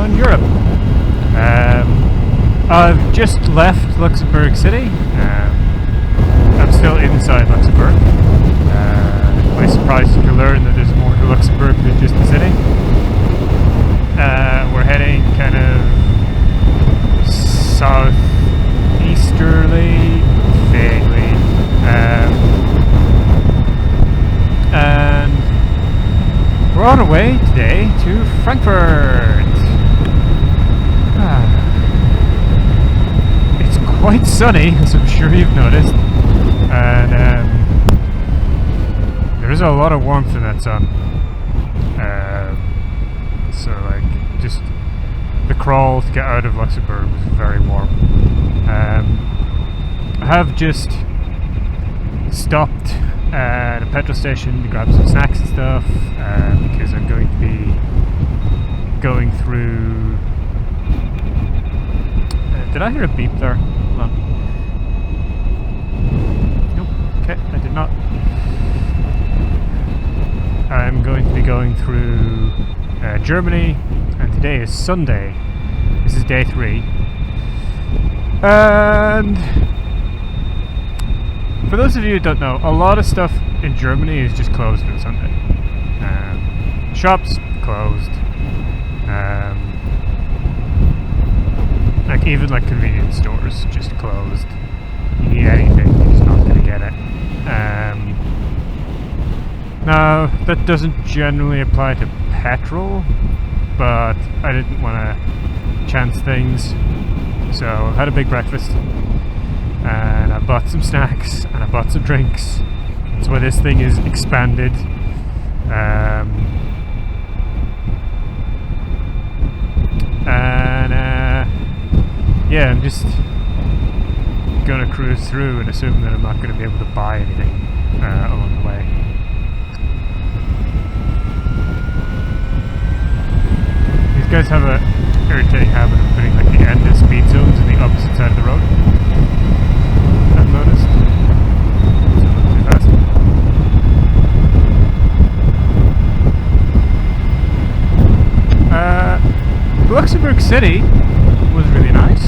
around Europe. I've just left Luxembourg City. I'm still inside Luxembourg. I'm surprised to learn that there's more to Luxembourg than just the city. We're heading kind of southeasterly, vaguely, and we're on our way today to Frankfurt. It's quite sunny, as I'm sure you've noticed, and there is a lot of warmth in that sun. So like, just the crawl to get out of Luxembourg was very warm. I have just stopped at a petrol station to grab some snacks and stuff, because I'm going to be going through... did I hear a beep there? Hold on. Nope, okay, I did not. I'm going to be going through Germany, and today is Sunday. This is day 3. And for those of you who don't know, a lot of stuff in Germany is just closed on Sunday. Shops closed. Like even like convenience stores just closed. You need anything, you're just not going to get it. Now, that doesn't generally apply to petrol, but I didn't want to chance things, so I had a big breakfast, and I bought some snacks, and I bought some drinks. That's why this thing is expanded. Yeah, I'm just gonna cruise through and assume that I'm not going to be able to buy anything along the way. These guys have a irritating habit of putting like the end of speed zones in the opposite side of the road. I've noticed. So too fast. Luxembourg City was really nice.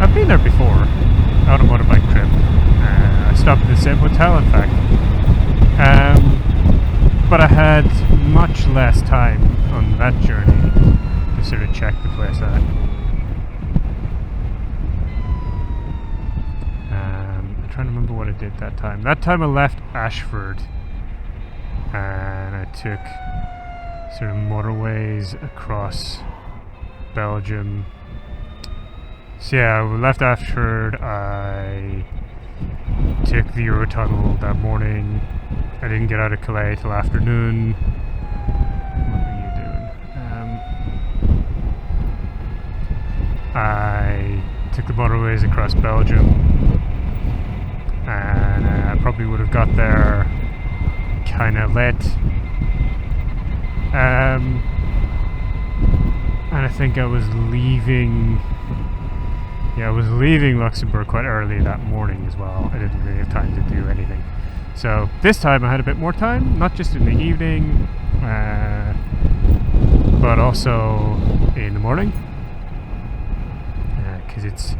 I've been there before on a motorbike trip. I stopped at the same hotel, in fact. But I had much less time on that journey to sort of check the place out. I'm trying to remember what I did that time. That time I left Ashford and I took sort of motorways across Belgium. So yeah, we left Ashford. I took the Eurotunnel that morning. I didn't get out of Calais till afternoon. What were you doing? I took the motorways across Belgium, and I probably would have got there kind of late. And I think I was leaving... Yeah, I was leaving Luxembourg quite early that morning as well. I didn't really have time to do anything. So this time I had a bit more time, not just in the evening, but also in the morning. Because it's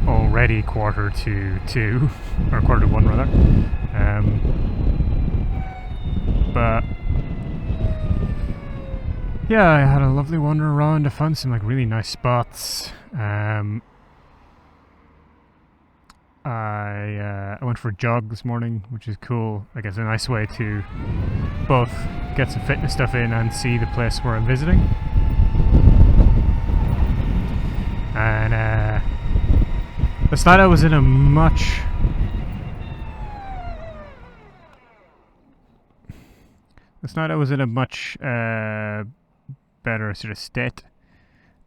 already 1:45, or 1:45 rather. But yeah, I had a lovely wander around. I found some like really nice spots. I went for a jog this morning, which is cool. I guess a nice way to both get some fitness stuff in and see the place where I'm visiting. And last night I was in a much better sort of state.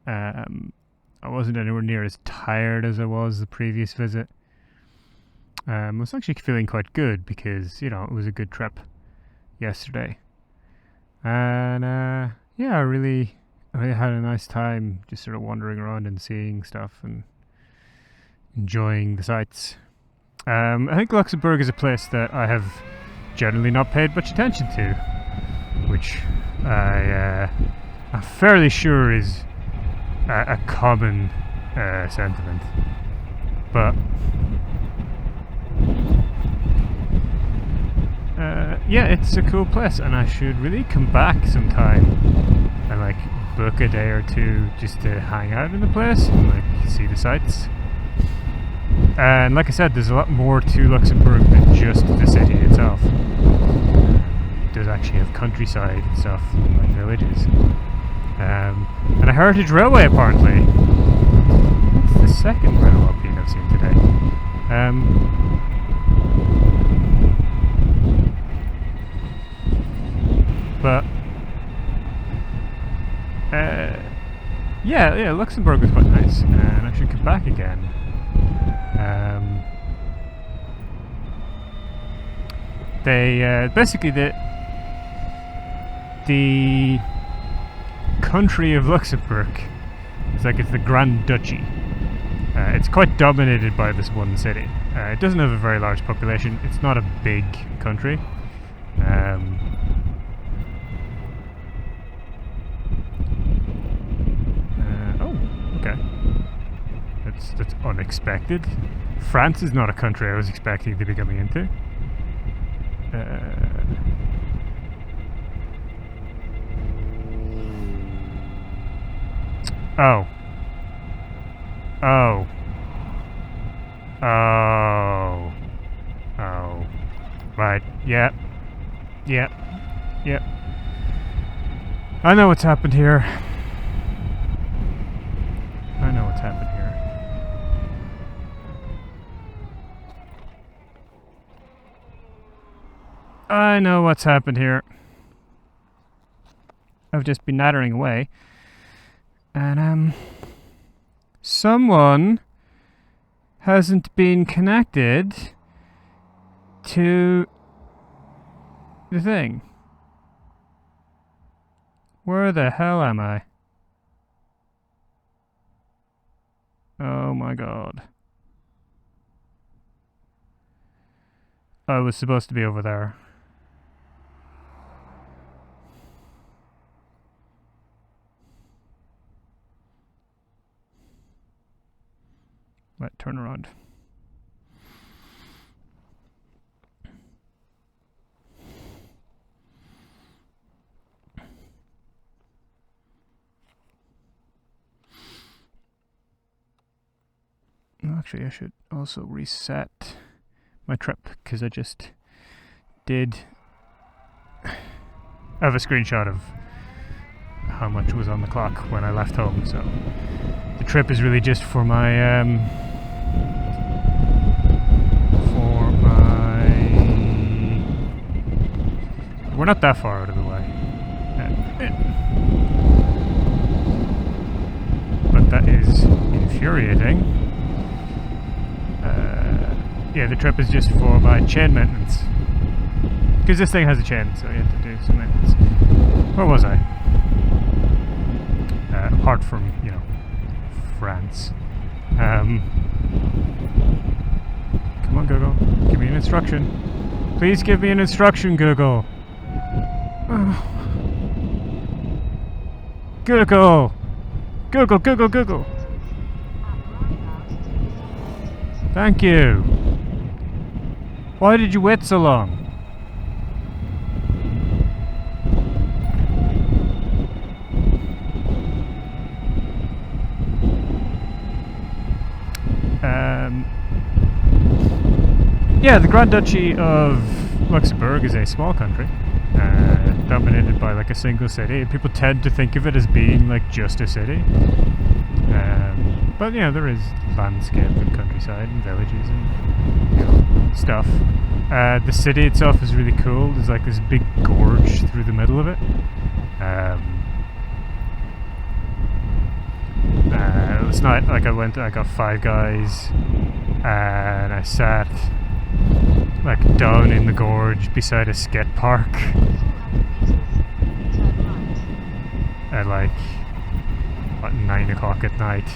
I wasn't anywhere near as tired as I was the previous visit. I was actually feeling quite good because, you know, it was a good trip yesterday. And yeah, I really had a nice time just sort of wandering around and seeing stuff and enjoying the sights. I think Luxembourg is a place that I have generally not paid much attention to, which I'm fairly sure is a common sentiment. But yeah, it's a cool place, and I should really come back sometime and like book a day or two just to hang out in the place and like see the sights. And like I said, there's a lot more to Luxembourg than just the city itself. It does actually have countryside and stuff, like villages. And a heritage railway apparently. It's the second railway opinion I've seen today. But yeah, Luxembourg was quite nice, and I should come back again. They basically the country of Luxembourg. It's like it's the Grand Duchy. It's quite dominated by this one city. It doesn't have a very large population. It's not a big country. Okay. That's unexpected. France is not a country I was expecting to be coming into. Oh. Right. Yep. I know what's happened here. I know what's happened here. I've just been nattering away. And, someone hasn't been connected to the thing. Where the hell am I? Oh my god. I was supposed to be over there. Right, turn around. Actually, I should also reset my trip, because I just did have a screenshot of how much was on the clock when I left home. So the trip is really just for my we're not that far out of the way, but that is infuriating. Yeah, the trip is just for my chain maintenance, because this thing has a chain, so you have to do some maintenance. Where was I? Apart from, you know, France. Come on, Google, give me an instruction. Please give me an instruction, Google. Google! Google! Thank you. Why did you wait so long? Yeah, the Grand Duchy of Luxembourg is a small country, dominated by like a single city. People tend to think of it as being like just a city, but yeah, there is landscape and countryside and villages and, you know, stuff. The city itself is really cool. There's like this big gorge through the middle of it. It's not like I got Five Guys and I sat like down in the gorge beside a skate park at like what, 9 o'clock at night.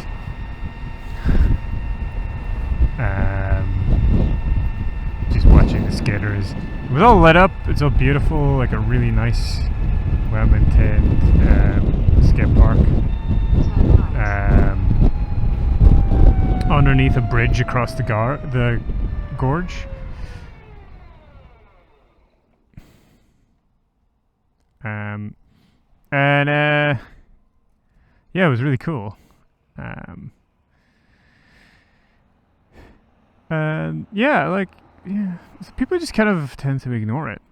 Just watching the skaters. It was all lit up. It's all beautiful, like a really nice, well maintained skate park. underneath a bridge across the gorge. And yeah, it was really cool. And yeah, so people just kind of tend to ignore it.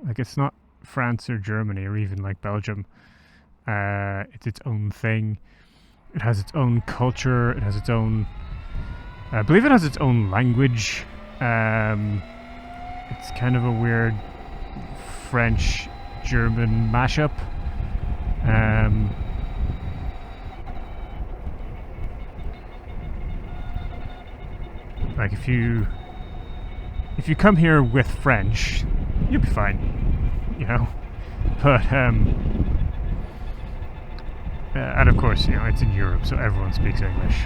Like, it's not France or Germany or even like Belgium. It's its own thing. It has its own culture. It has its own. I believe it has its own language. It's kind of a weird French-German mashup. Like, if you come here with French, you'll be fine, you know. But and of course, you know, it's in Europe, so everyone speaks English.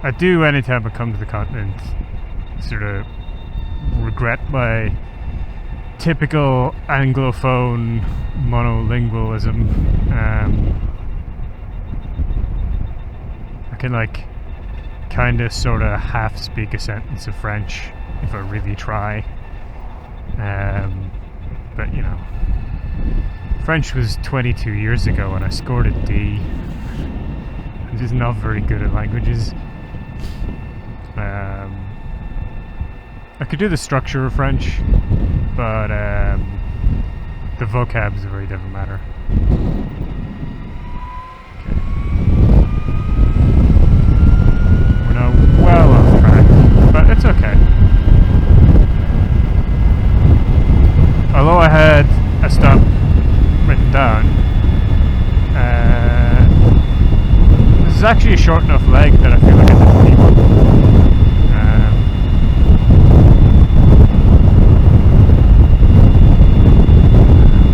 I do, anytime I come to the continent, sort of regret my typical Anglophone monolingualism. I can like kind of sort of half speak a sentence of French if I really try. But you know, French was 22 years ago and I scored a D. I'm just not very good at languages. I could do the structure of French, but the vocab is a very different matter. Okay. We're now well off track, but it's okay. Although I had a stop written down, this is actually a short enough leg that I feel like I didn't need one.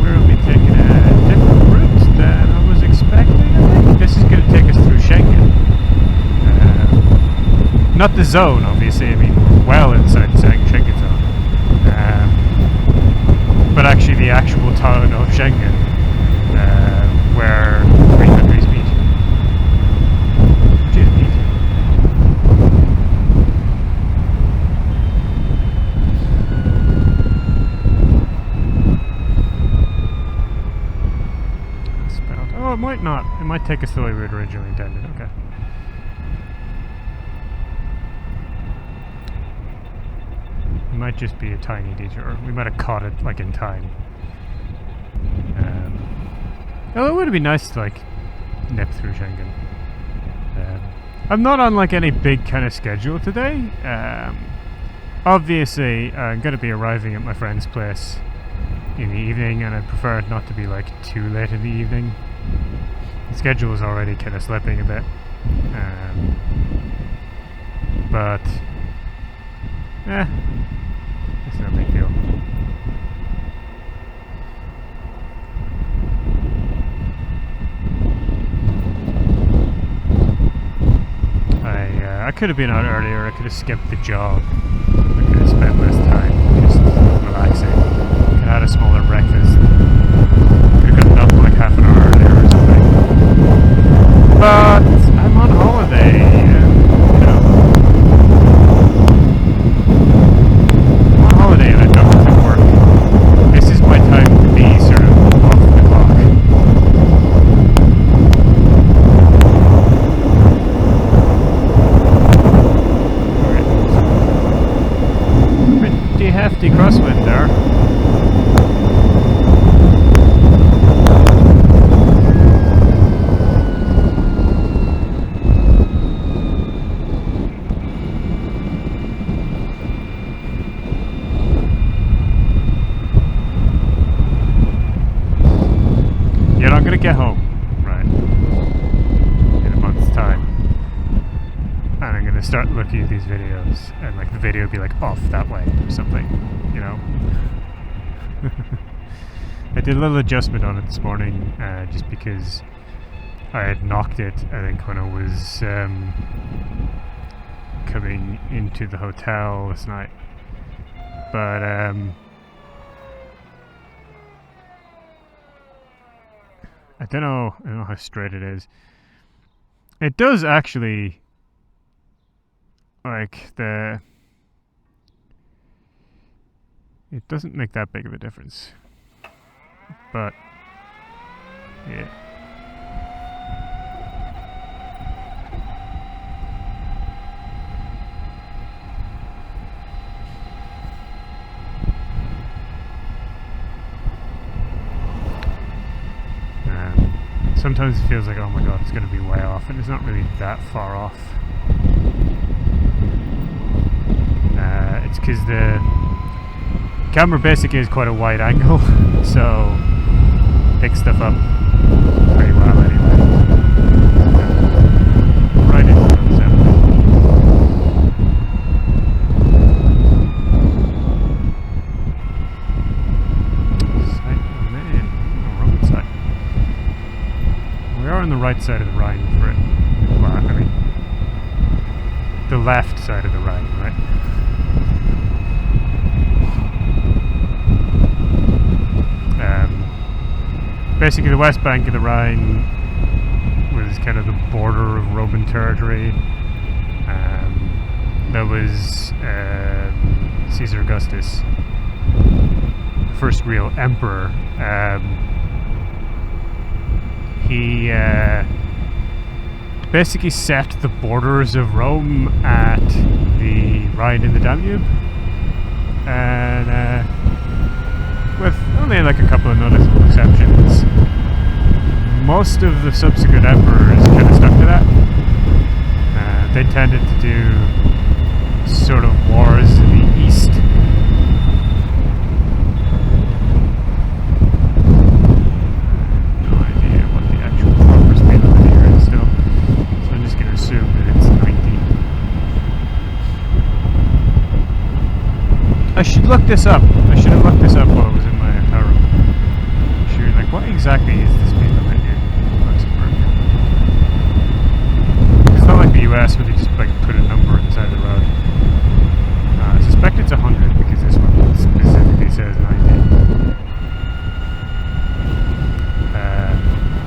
We'll be taking a different route than I was expecting. I think this is going to take us through Schengen. Not the zone, obviously. I mean, we're well inside the Schengen zone. But actually the actual town of Schengen, where three countries meet. Which is neat. Oh, it might not. It might take us the way we had originally intended. Okay. It might just be a tiny detour. We might have caught it like in time. Well, it would be nice to like nip through Schengen. I'm not on like any big kind of schedule today. Obviously, I'm going to be arriving at my friend's place in the evening, and I'd prefer it not to be like too late in the evening. The schedule is already kind of slipping a bit. But it's no big deal. I could have been out earlier. I could have skipped the job. I could have spent less time just relaxing. Could have had a smaller breakfast. Could have gotten up like half an hour earlier or something. But I'm on holiday, and you know, I'm on holiday and I don't have to work. This is my time to be sort of off the clock. Pretty hefty crosswind there. Yet I'm gonna get home, right, in a month's time, and I'm gonna start looking at these videos, and like the video will be like off that way or something, you know. I did a little adjustment on it this morning, just because I had knocked it, I think, when I was coming into the hotel this night. But I don't know how straight it is. It does actually, like, it doesn't make that big of a difference. But, yeah. Sometimes it feels like, oh my god, it's going to be way off, and it's not really that far off. It's because the camera basically is quite a wide angle, so it picks stuff up pretty well anyway. Right into the center. We are on the right side of the Rhine for it. Well, I mean, the left side of the Rhine, right? Basically, the west bank of the Rhine was kind of the border of Roman territory. There was Caesar Augustus, first real emperor. He basically set the borders of Rome at the Rhine and the Danube, and with only like a couple of noticeable exceptions, most of the subsequent emperors kind of stuck to that. They tended to do sort of wars in the east. I should look this up. I should have looked this up while I was in my hotel room. Sure, like, what exactly is the speed limit here in Luxembourg? It's not like the US where they just like put a number on the side of the road. I suspect it's 100 because this one specifically says 90.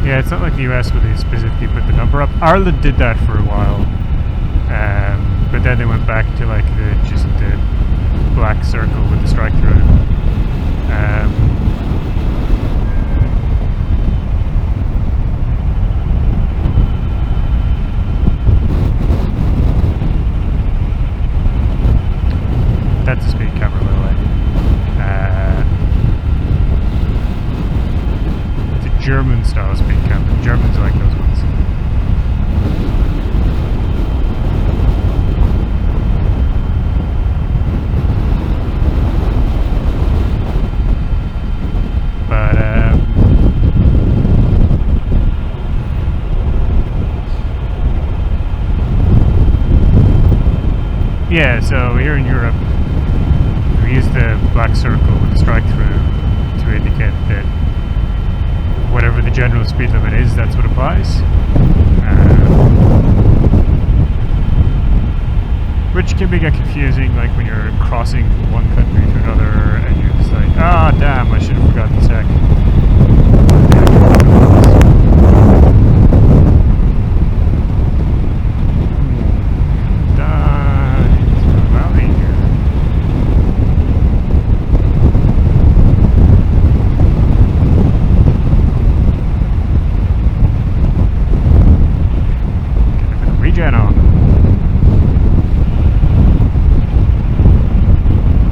Yeah, it's not like the US where they specifically put the number up. Ireland did that for a while, but then they went back to like the black circle with the strike through it. That's a speed camera, by the way. It's a German style speed camera. The Germans like those ones. Yeah, so here in Europe, we use the black circle with the strike through to indicate that whatever the general speed limit is, that's what applies. Which can get confusing, like when you're crossing from one country to another and you're just like, ah, damn, I should have forgotten the sec.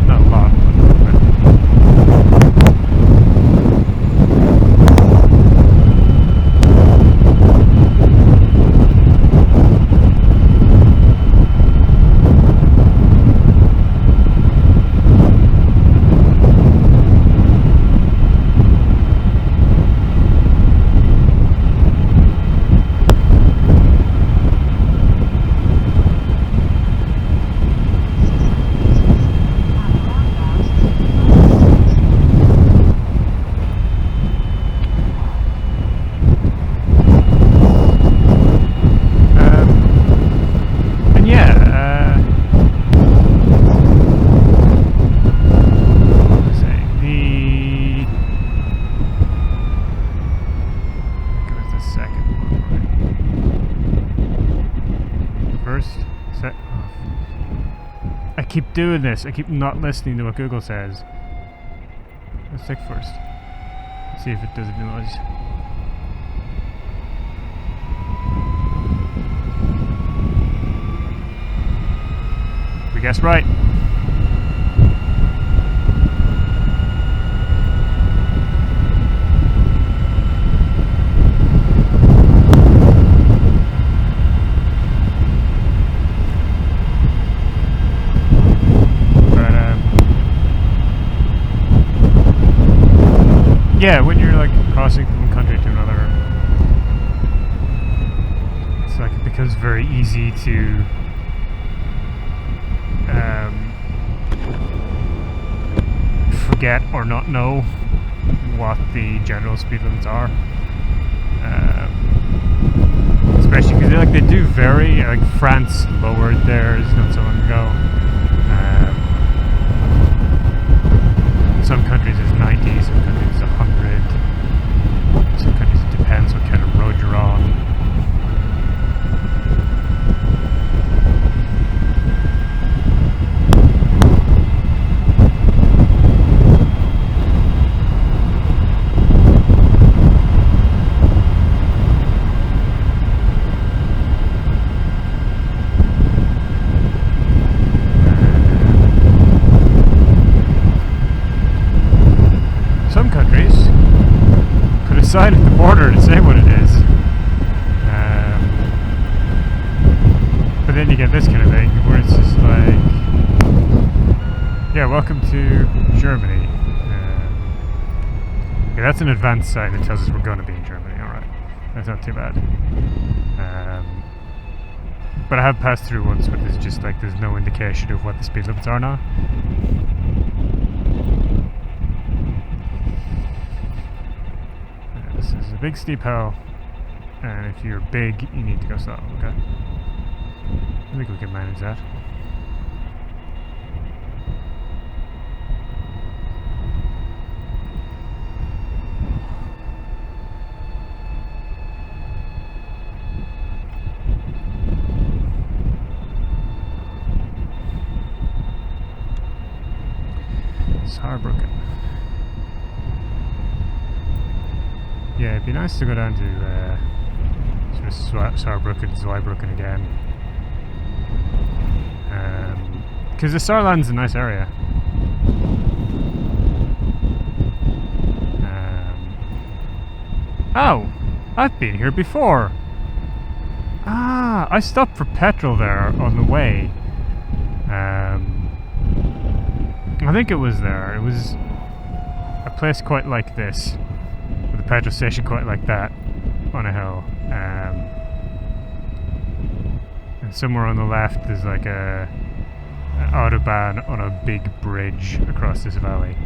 Not a lot, but keep doing this. I keep not listening to what Google says. Let's check first. See if it does a noise. We guessed right. Yeah, when you're like crossing from one country to another, it's like it becomes very easy to forget or not know what the general speed limits are, especially because they do vary. Like France lowered theirs not so long ago. Some countries is 90, some countries is 100. Some countries it depends what kind of road you're on. Sign at the border to say what it is. But then you get this kind of thing where it's just like, yeah, welcome to Germany. Yeah, that's an advanced sign that tells us we're going to be in Germany. Alright, that's not too bad. But I have passed through once where there's just like, there's no indication of what the speed limits are now. This is a big steep hill, and if you're big, you need to go slow, okay? I think we can manage that. Saarbrücken. Yeah, it'd be nice to go down to sort of Saarbrücken, Zweibrücken again. Because the Saarland's a nice area. Oh! I've been here before! Ah! I stopped for petrol there on the way. I think it was there. It was a place quite like this. With a petrol station quite like that. On a hill. And somewhere on the left there's like an autobahn on a big bridge across this valley.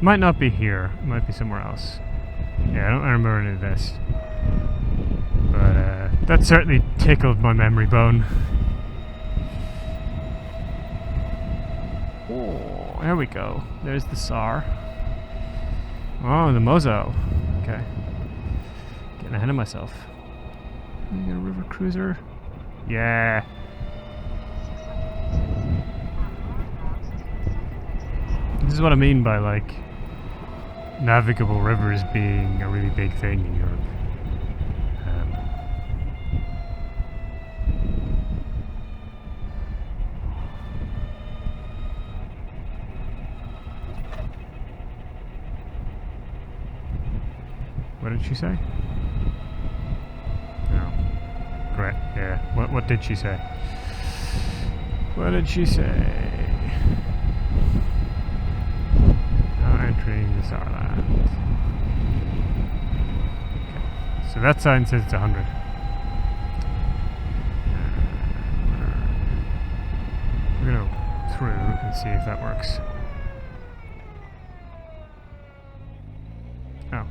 Might not be here. It might be somewhere else. Yeah, I don't remember any of this. But that certainly tickled my memory bone. Oh, there we go. There's the Saar. Oh, the Mosel. Okay. Getting ahead of myself. We got a river cruiser. Yeah. This is what I mean by like navigable rivers being a really big thing in Europe. What did she say? No. Great, yeah. What did she say? What did she say? Now entering the Saarland. Okay. So that sign says it's 100. We're gonna go through and see if that works. Oh.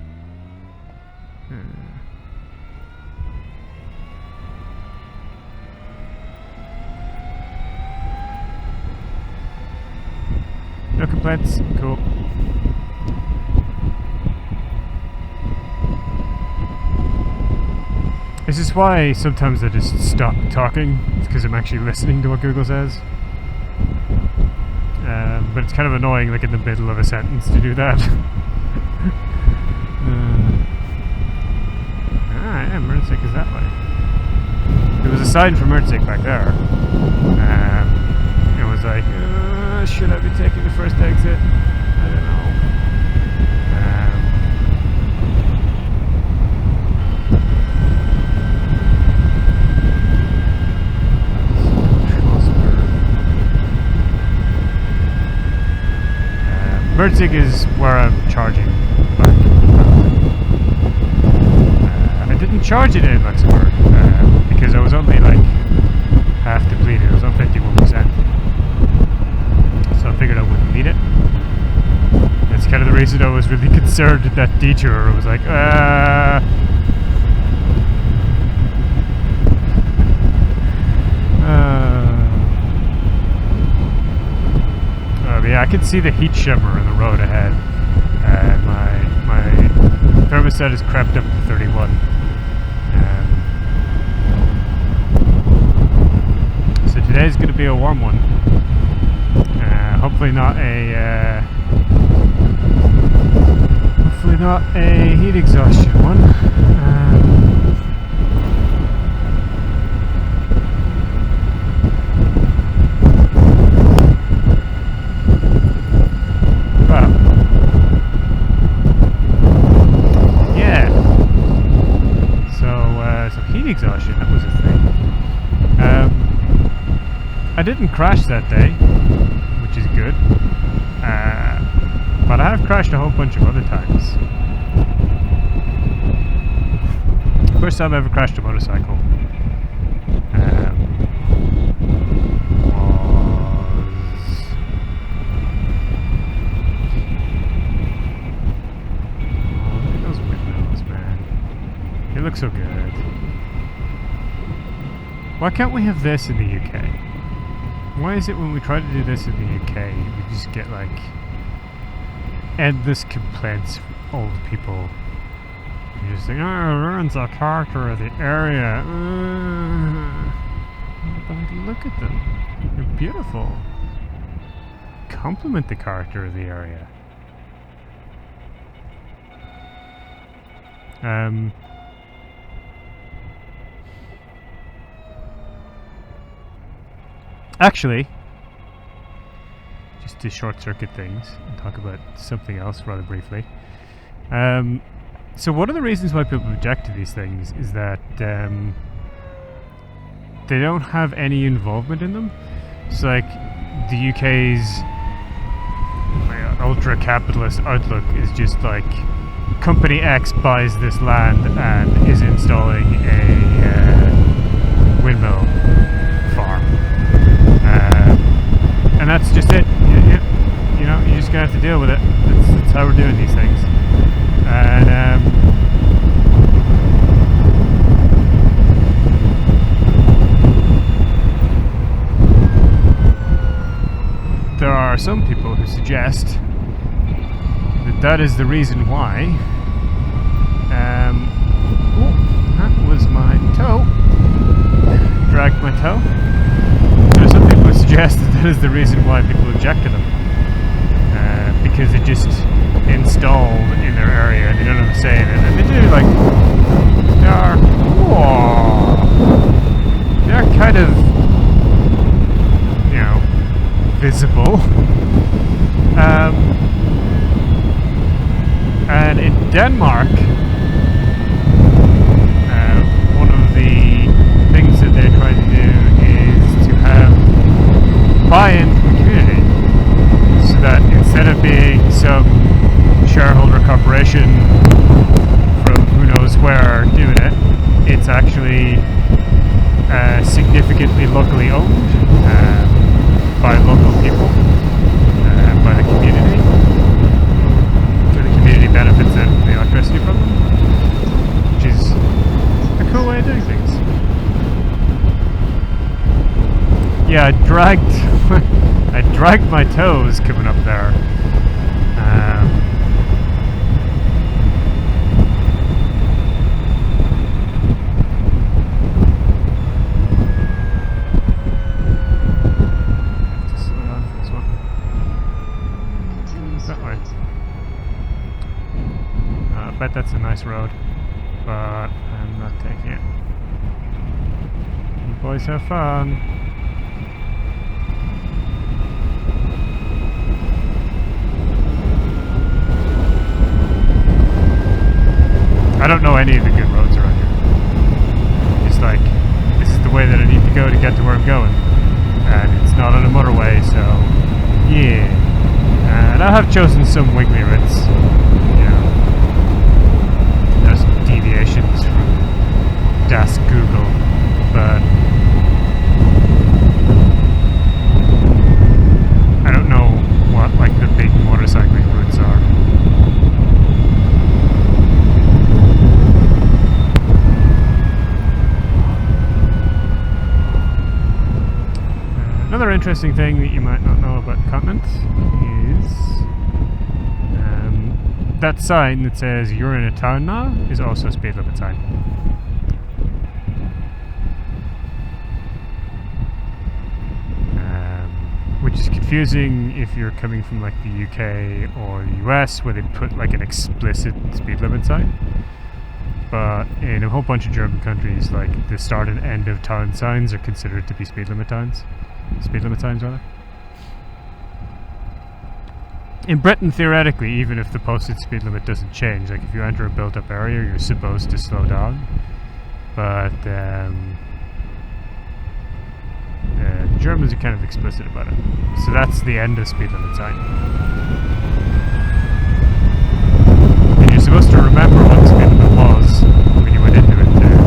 No complaints. Cool. This is why sometimes I just stop talking. It's because I'm actually listening to what Google says. But it's kind of annoying, like in the middle of a sentence, to do that. Yeah, Merzig is that way. There was a sign for Merzig back there. It was like, should I be taking the first exit? I don't know. Merzig is where I'm charging back. I didn't charge it in Luxembourg because I was only like half depleted. I was on 51%. So I figured I wouldn't need it. That's kind of the reason I was really concerned at that detour. I was like, yeah, I can see the heat shimmer in the road ahead. My thermostat has crept up to 31. So today's going to be a warm one. Hopefully not a heat exhaustion one. Exhaustion, that was a thing. I didn't crash that day, which is good, but I have crashed a whole bunch of other times. First time I ever crashed a motorcycle look at those windmills, man. They look so good. Why can't we have this in the UK? Why is it when we try to do this in the UK, we just get like endless complaints from old people? You're just like, oh, it ruins the character of the area. But look at them. They're beautiful. Compliment the character of the area. Actually, just to short circuit things and talk about something else rather briefly. So one of the reasons why people object to these things is that they don't have any involvement in them. It's like the UK's ultra-capitalist outlook is just like Company X buys this land and is installing a windmill farm. And that's just it. You know, you're just gonna have to deal with it. That's how we're doing these things. And there are some people who suggest that that is the reason why. Oh, that was my toe. Dragged my toe. There's some people who suggest that that is the reason why people object to them. Because they're just installed in their area and they don't have a say in it. And they do, like, they're kind of, you know, visible. And in Denmark, one of the things that they're trying to do is to have buy-in from the community, so that instead of being some shareholder corporation from who knows where doing it, it's actually significantly locally owned by local people, by the community. So the community benefits the electricity from them, which is a cool way of doing things. Yeah, I dragged my toes coming up there. bet that's a nice road, but I'm not taking it. You boys have fun. I don't know any of the good roads around here. Just like, this is the way that I need to go to get to where I'm going. And it's not on a motorway, so yeah. And I have chosen some wiggly routes. You know, there's deviations from Das Google, but I don't know what like the big motorcycling routes are. Another interesting thing that you might not know about the continent is that sign that says you're in a town now is also a speed limit sign. Which is confusing if you're coming from like the UK or the US where they put like an explicit speed limit sign. But in a whole bunch of German countries, like the start and end of town signs are considered to be speed limit signs. Speed limit signs, rather. In Britain, theoretically, even if the posted speed limit doesn't change, like if you enter a built-up area, you're supposed to slow down. But the Germans are kind of explicit about it. So that's the end of speed limit sign. And you're supposed to remember what the speed limit was when you went into it too.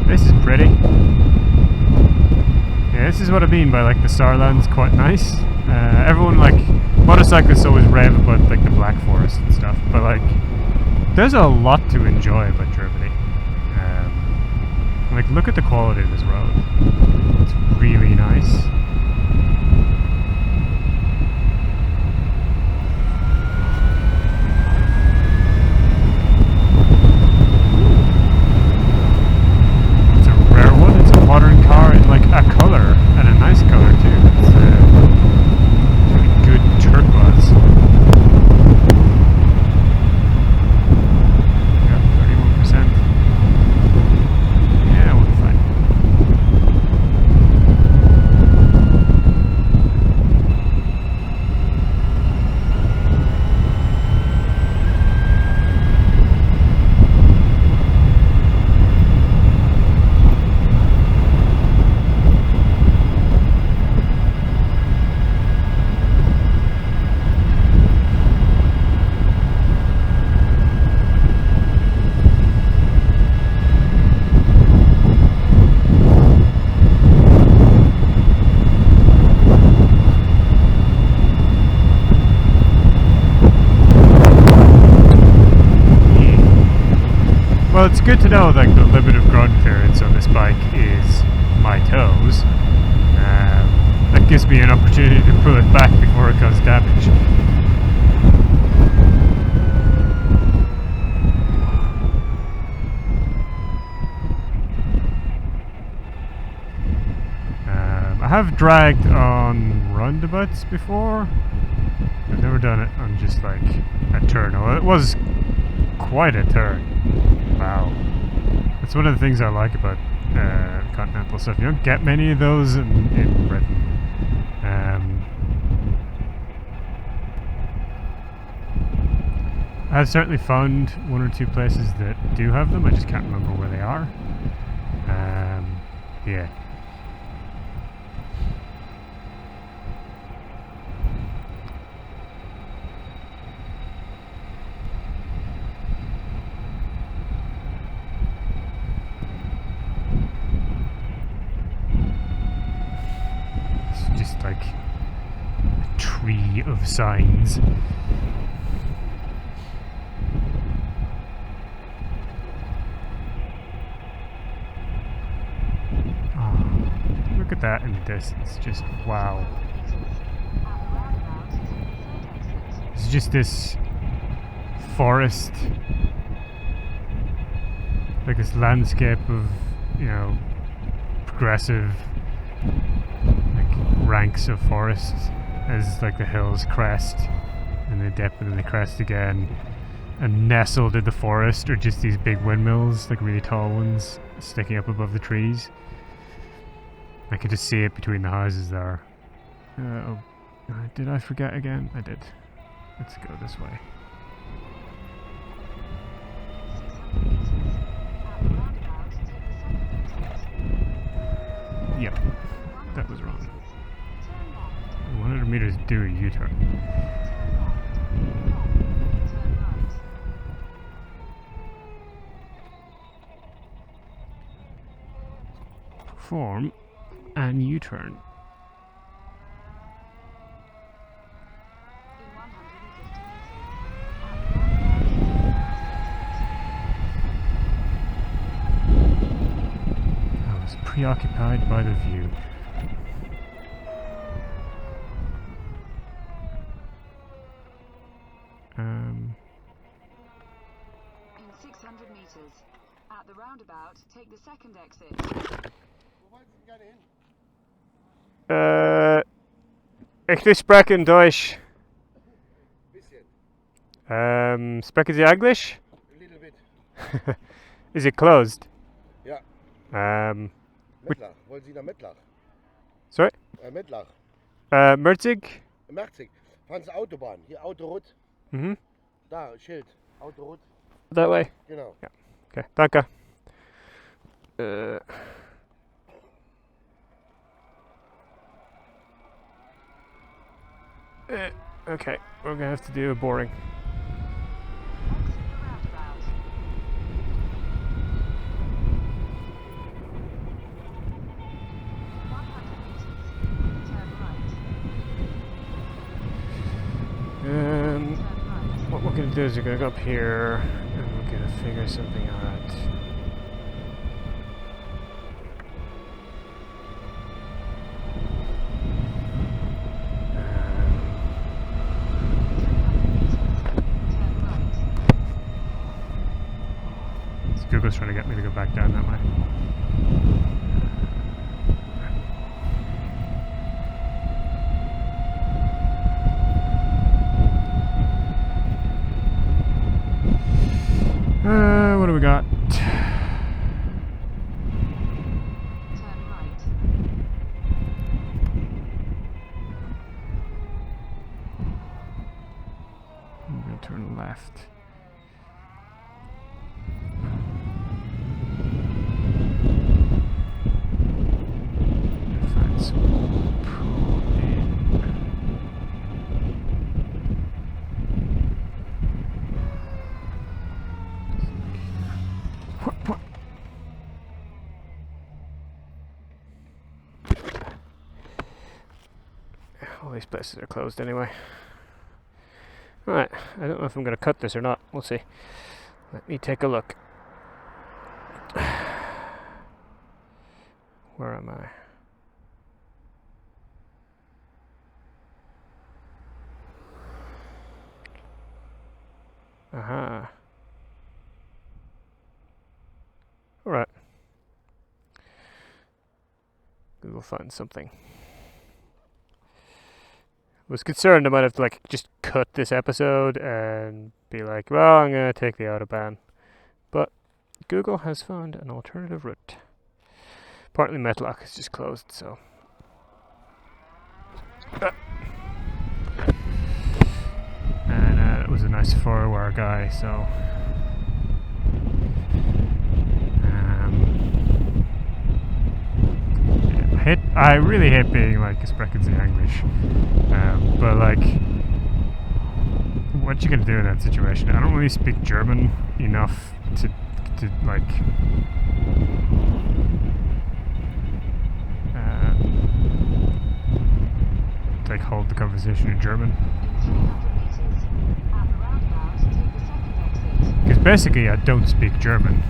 This is pretty. Yeah, this is what I mean by like the Saarland's quite nice. Everyone like motorcyclists always rave about like the Black Forest and stuff, but like there's a lot to enjoy about Germany. Like look at the quality of this road. It's really nice. Modern car in like a colour, and a nice colour too. It's really good turquoise. Yeah, 31%. Yeah, we'll be fine. Well, it's good to know like the limit of ground clearance on this bike is my toes. That gives me an opportunity to pull it back before it causes damage. I have dragged on roundabouts before. I've never done it on just like a turn. Well, it was quite a turn. Wow. That's one of the things I like about continental stuff. You don't get many of those in Britain. I've certainly found one or two places that do have them. I just can't remember where they are. Yeah. Like a tree of signs. Oh, look at that in the distance, just wow. It's just this forest, like this landscape of, you know, progressive like ranks of forests as like the hills crest and they dip and then they crest again, and nestled in the forest are just these big windmills, like really tall ones sticking up above the trees. I could just see it between the houses there. Did I forget again? I did. Let's go this way. Yep, that was wrong. 100 meters, do a U-turn. Perform an U-turn. I was preoccupied by the view. In 600 meters, at the roundabout, take the second exit. Ich sprechen Deutsch. Sprechen Sie English? A little bit. Is it closed? Ja. Mettlach. Wollen Sie nach Mettlach? Sorry? Mettlach. Merzig? Merzig. Fahren Sie Autobahn. Hier Autorot. Mhm. Da, Schild. Autorot. That way? Genau. Ja. Okay, danke. Okay, we're gonna have to do a boring. What we're gonna do is we're gonna go up here and we're gonna figure something out. Google's trying to get me to go back down that way. What do we got? Turn right. I'm gonna turn left. All these places are closed anyway. Alright, I don't know if I'm going to cut this or not. We'll see. Let me take a look. Where am I? Aha. Alright. Google find something. Was concerned I might have to like just cut this episode and be like, well, I'm gonna take the Autobahn. But Google has found an alternative route. Partly Mettlach is just closed, so. And it was a nice 4-hour guy, so. I really hate being like sprechen Sie English, but like, what you gonna do in that situation? I don't really speak German enough to like hold the conversation in German. Because basically I don't speak German.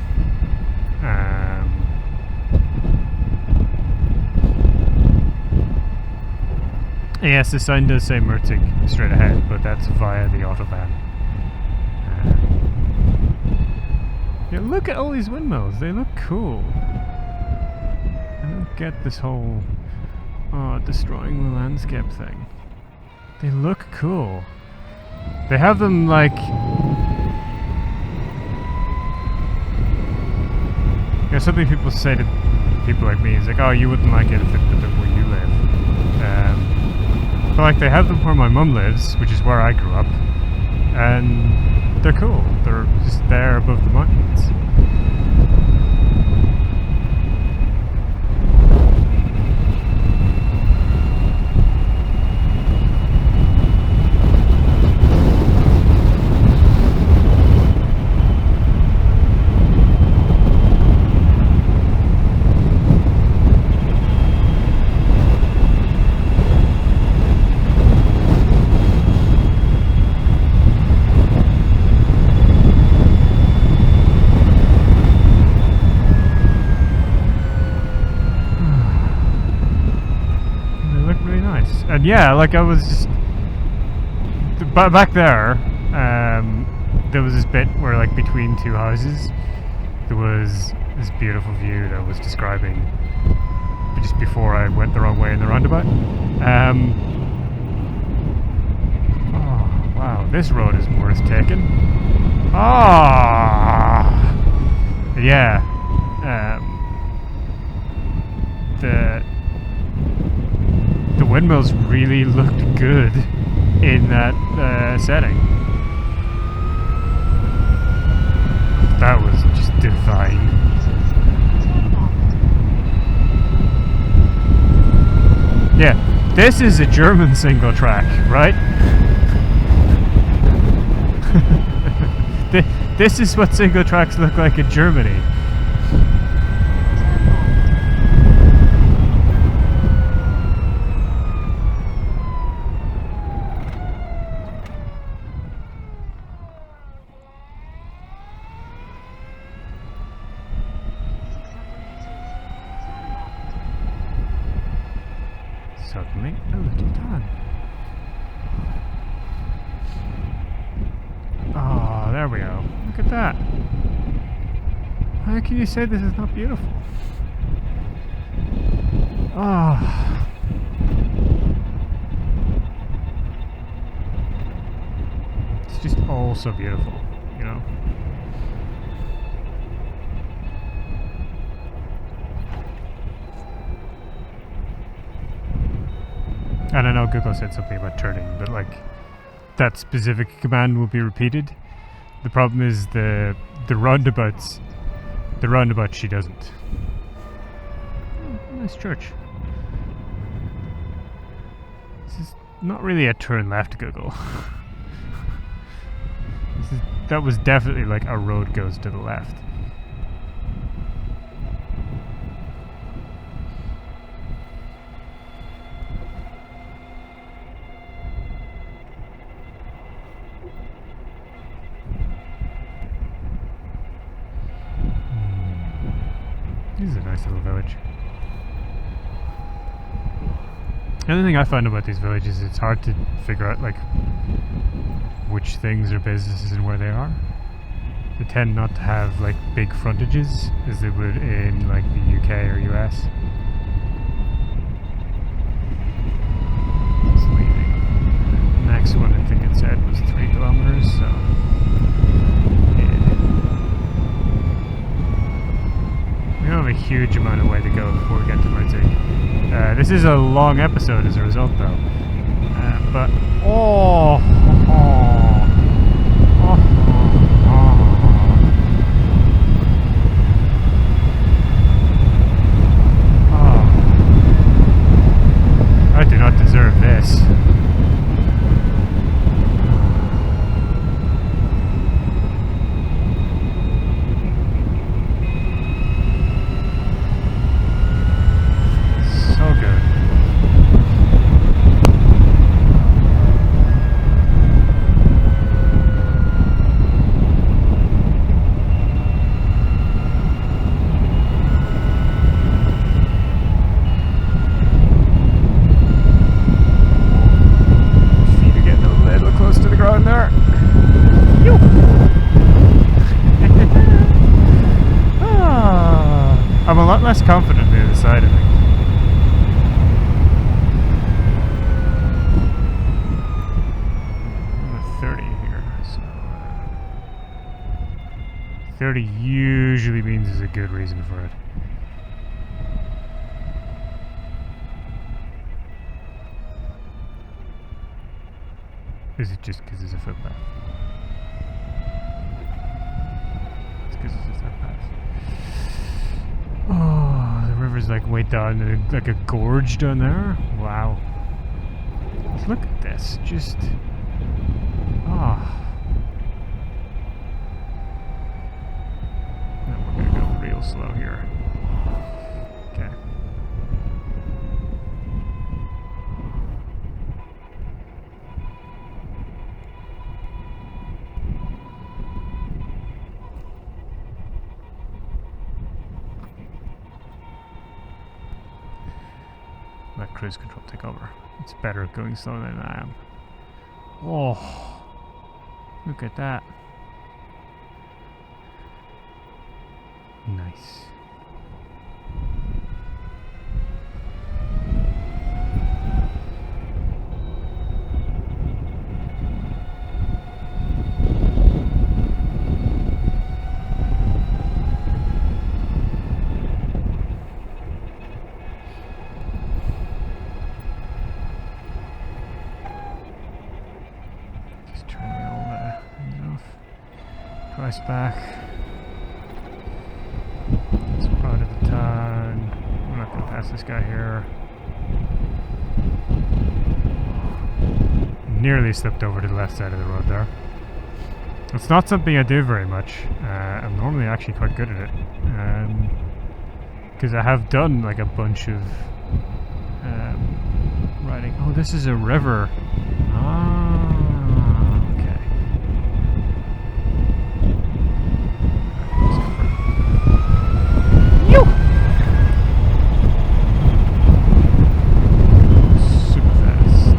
Yes, the sign does say Merzig straight ahead, but that's via the Autobahn. Yeah, look at all these windmills. They look cool. I don't get this whole destroying the landscape thing. They look cool. They have them like... You know, something people say to people like me is like, oh, you wouldn't like it if it put them where you live. But like they have them where my mum lives, which is where I grew up, and they're cool. They're just there above the mountains. And yeah, like I was just back there. There was this bit where, like, between two houses, there was this beautiful view that I was describing just before I went the wrong way in the roundabout. Oh wow, this road is worth taking. Ah, yeah. The windmills really looked good in that setting. That was just divine. Yeah, this is a German single track, right? This is what single tracks look like in Germany. Suddenly a little town. Oh, there we go. Look at that. How can you say this is not beautiful? Oh. It's just all so beautiful, you know? And I know Google said something about turning, but like that specific command will be repeated. The problem is the roundabouts. The roundabout she doesn't. Oh, nice church. This is not really a turn left, Google. That was definitely like a road goes to the left. This is a nice little village. The other thing I find about these villages is it's hard to figure out like which things are businesses and where they are. They tend not to have like big frontages as they would in like the UK or US. It's leaving. The next one I think it said was 3 kilometers, so we don't have a huge amount of way to go before we get to Merzig. This is a long episode as a result, though. But I do not deserve this. So good. Saturday usually means there's a good reason for it. Is it just because there's a footpath? It's because there's a footpath. Oh, the river's like way down, like a gorge down there. Wow. Look at this. Just. Ah. Now we're gonna go real slow here. Okay. Let cruise control take over. It's better going slower than I am. Oh, look at that. Nice. Price back. It's part of the town. I'm not going to pass this guy here. Nearly slipped over to the left side of the road there. It's not something I do very much. I'm normally actually quite good at it. Because I have done like a bunch of riding. Oh, this is a river. Ah, okay. Super fast.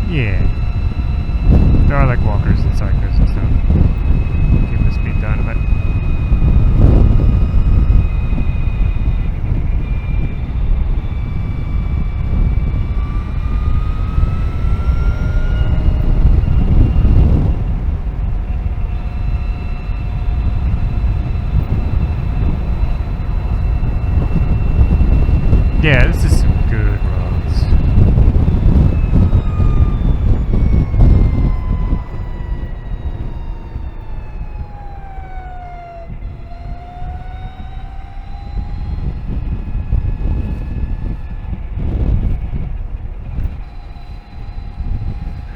Yeah. There are like walkers and cyclists and stuff. Keep the speed down a bit. Yeah, this is some good roads.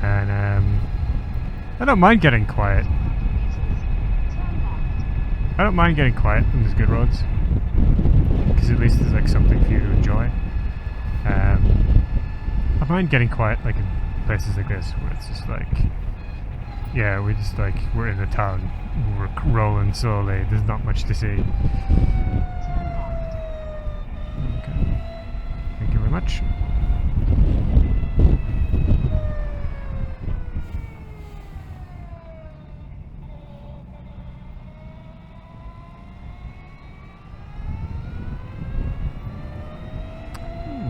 And I don't mind getting quiet. I don't mind getting quiet on these good roads. Because at least there's like something for you to enjoy. I mind getting quiet like in places like this where it's just like, yeah, we're in a town, we're rolling slowly, there's not much to see. Okay. Thank you very much.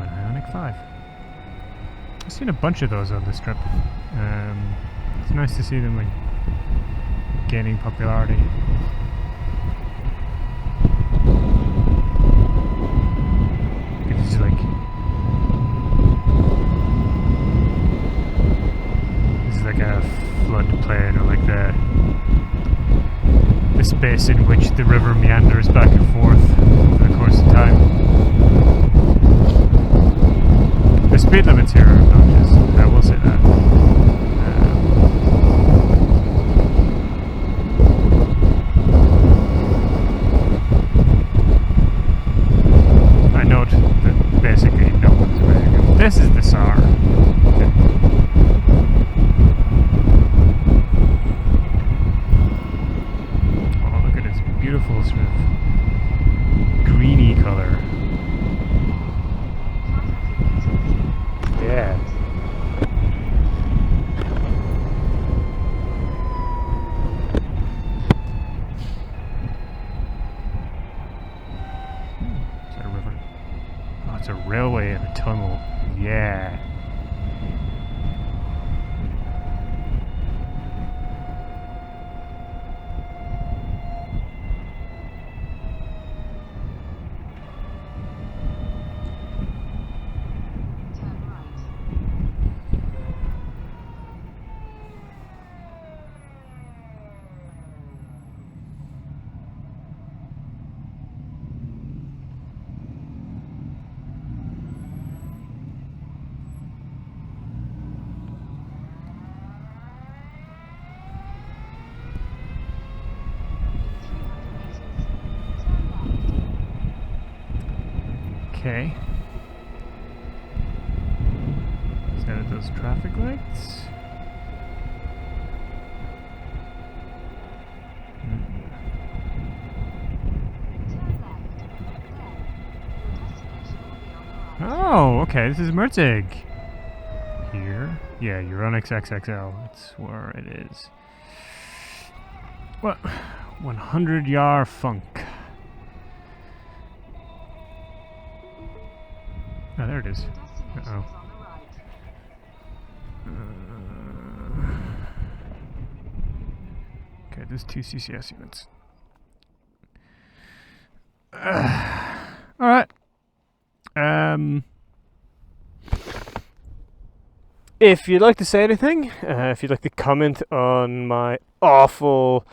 Ionic 5. I've seen a bunch of those on this trip. It's nice to see them like gaining popularity. It's like this is like a floodplain, or like the space in which the river meanders back and forth over the course of time. The speed limits here are obnoxious, I will say that. I note that basically no one's ready to go. This is the SAR. Okay. Oh, look at its beautiful sort of greeny color. Yeah. Is that a river? Oh, it's a railway and a tunnel. Yeah. Okay. Instead of those traffic lights. Turn left. Then, your destination will be on the right. Oh, okay, this is Merzig. Here? Yeah, you're on XXXL. That's where it is. What? 100 Yar Funk. Oh, there it is. Your destination is Uh-oh. on the right. Okay, there's 2 CCS units. Alright. If you'd like to say anything, if you'd like to comment on my awful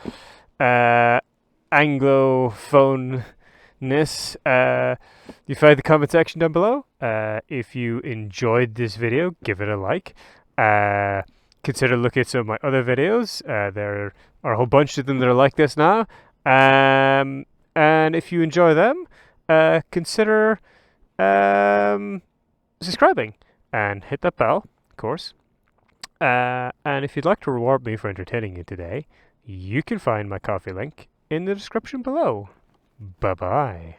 Anglophone-ness, you find the comment section down below. If you enjoyed this video, give it a like. Consider looking at some of my other videos. There are a whole bunch of them that are like this now. And if you enjoy them, consider subscribing and hit that bell, of course. And if you'd like to reward me for entertaining you today, you can find my coffee link in the description below. Bye-bye.